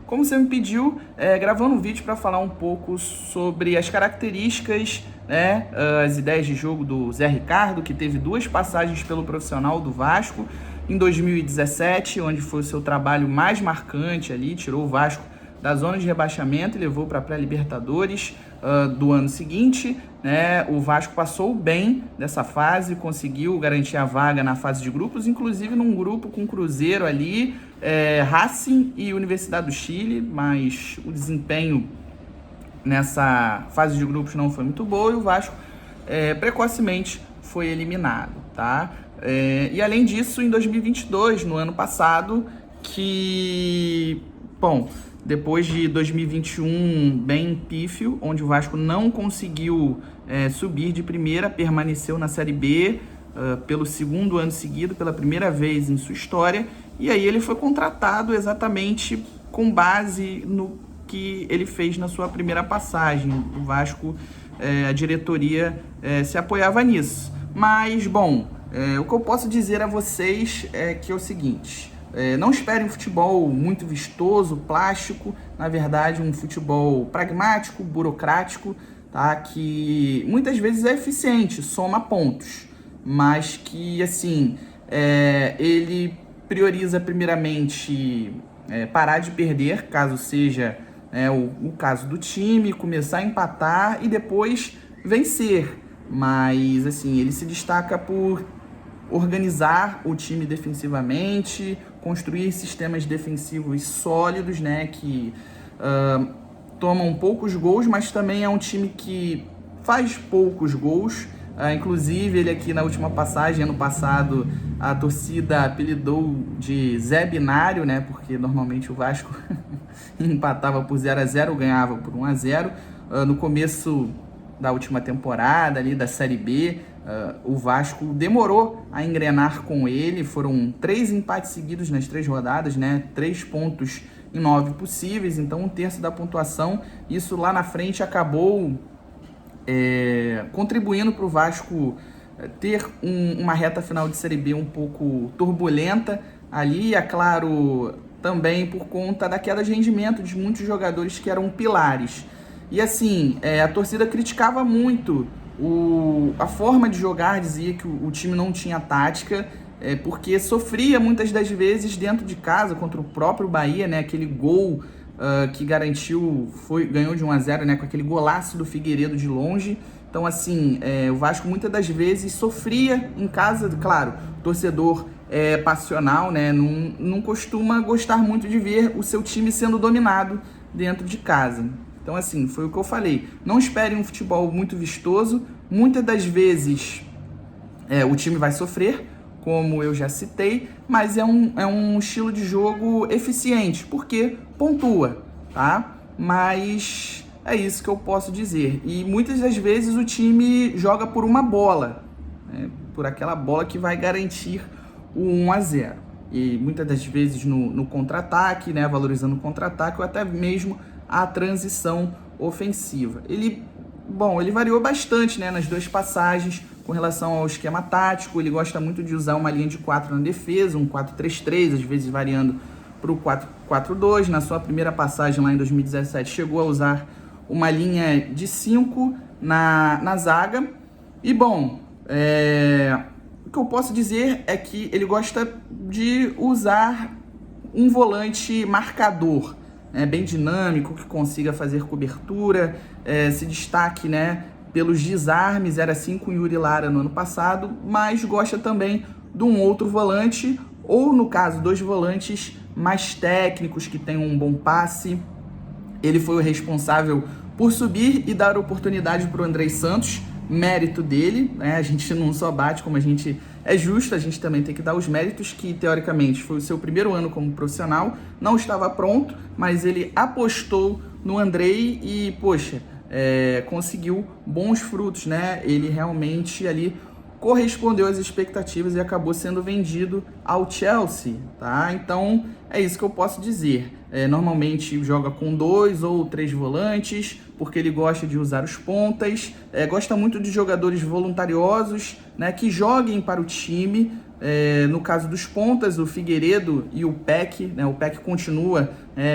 como você me pediu, gravando um vídeo para falar um pouco sobre as características, né, as ideias de jogo do Zé Ricardo, que teve 2 passagens pelo profissional do Vasco, em 2017, onde foi o seu trabalho mais marcante ali, tirou o Vasco da zona de rebaixamento e levou para a pré-Libertadores do ano seguinte, né? O Vasco passou bem dessa fase, conseguiu garantir a vaga na fase de grupos, inclusive num grupo com Cruzeiro ali, Racing e Universidade do Chile, mas o desempenho nessa fase de grupos não foi muito boa e o Vasco precocemente foi eliminado, tá? E além disso, em 2022, no ano passado, depois de 2021 bem pífio, onde o Vasco não conseguiu subir de primeira, permaneceu na Série B pelo 2º ano seguido, pela primeira vez em sua história, e aí ele foi contratado exatamente com base no que ele fez na sua primeira passagem. O Vasco, a diretoria se apoiava nisso. Mas, o que eu posso dizer a vocês é que é o seguinte: não esperem um futebol muito vistoso, plástico, na verdade um futebol pragmático, burocrático, tá? Que muitas vezes é eficiente, soma pontos, mas que assim, ele prioriza primeiramente parar de perder, caso seja o caso do time, começar a empatar e depois vencer. Mas assim, ele se destaca por organizar o time defensivamente, construir sistemas defensivos sólidos, né, que tomam poucos gols, mas também é um time que faz poucos gols. Inclusive, ele aqui na última passagem, ano passado, a torcida apelidou de Zé Binário, né, porque normalmente o Vasco empatava por 0-0, ganhava por 1-0. No começo da última temporada, ali da Série B, o Vasco demorou a engrenar com ele, foram 3 empates seguidos nas 3 rodadas, né? 3 pontos em 9 possíveis, então 1/3 da pontuação. Isso lá na frente acabou contribuindo para o Vasco ter uma reta final de Série B um pouco turbulenta ali, é claro, também por conta da queda de rendimento de muitos jogadores que eram pilares. E assim, a torcida criticava muito a forma de jogar, dizia que o time não tinha tática, porque sofria muitas das vezes dentro de casa contra o próprio Bahia, né? Aquele gol que ganhou de 1-0, né? Com aquele golaço do Figueiredo de longe. Então assim, o Vasco muitas das vezes sofria em casa, claro, o torcedor passional, né? Não costuma gostar muito de ver o seu time sendo dominado dentro de casa. Então, assim, foi o que eu falei. Não esperem um futebol muito vistoso. Muitas das vezes o time vai sofrer, como eu já citei, mas é um estilo de jogo eficiente, porque pontua, tá? Mas é isso que eu posso dizer. E muitas das vezes o time joga por uma bola, né? Por aquela bola que vai garantir o 1-0. E muitas das vezes no contra-ataque, né? Valorizando o contra-ataque ou até mesmo a transição ofensiva. Ele variou bastante, né, nas 2 passagens com relação ao esquema tático. Ele gosta muito de usar uma linha de 4 na defesa, um 4-3-3, às vezes variando para o 4-4-2. Na sua primeira passagem lá em 2017 chegou a usar uma linha de 5 na zaga. E o que eu posso dizer é que ele gosta de usar um volante marcador, bem dinâmico, que consiga fazer cobertura, se destaque, né, pelos desarmes. Era assim com o Yuri Lara no ano passado, mas gosta também de um outro volante, ou no caso, 2 volantes mais técnicos, que tenham um bom passe. Ele foi o responsável por subir e dar oportunidade para o Andrei Santos, mérito dele, né? A gente não só bate, como a gente é justo, a gente também tem que dar os méritos, que teoricamente foi o seu primeiro ano como profissional, não estava pronto, mas ele apostou no Andrei e, conseguiu bons frutos, né? Ele realmente ali correspondeu às expectativas e acabou sendo vendido ao Chelsea, tá? Então, é isso que eu posso dizer. Normalmente joga com 2 ou 3 volantes, porque ele gosta de usar os pontas, gosta muito de jogadores voluntariosos, né, que joguem para o time, No caso dos pontas, o Figueiredo e o Peck, né? O Peck continua,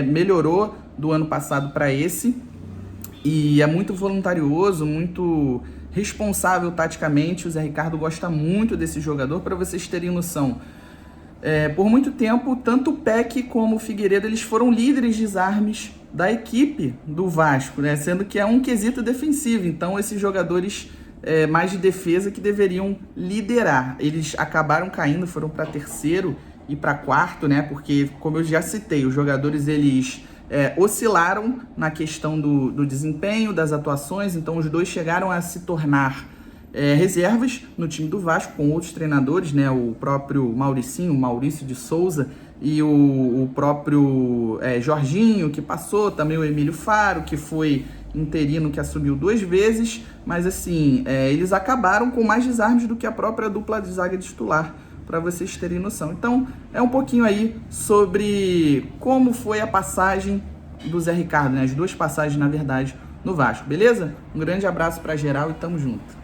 melhorou do ano passado para esse, e é muito voluntarioso, muito responsável taticamente. O Zé Ricardo gosta muito desse jogador. Para vocês terem noção, por muito tempo, tanto o Peck como o Figueiredo, eles foram líderes de desarmes da equipe do Vasco, né? Sendo que é um quesito defensivo. Então, esses jogadores mais de defesa que deveriam liderar, eles acabaram caindo, foram para terceiro e para quarto, né? Porque, como eu já citei, os jogadores eles oscilaram na questão do desempenho, das atuações. Então, os dois chegaram a se tornar reservas no time do Vasco, com outros treinadores, né? O próprio Maurício de Souza, e o próprio Jorginho, que passou, também o Emílio Faro, que foi interino, que assumiu 2 vezes, mas assim, eles acabaram com mais desarmes do que a própria dupla de zaga titular, para vocês terem noção. Então, é um pouquinho aí sobre como foi a passagem do Zé Ricardo, né? As 2 passagens, na verdade, no Vasco, beleza? Um grande abraço para geral e tamo junto.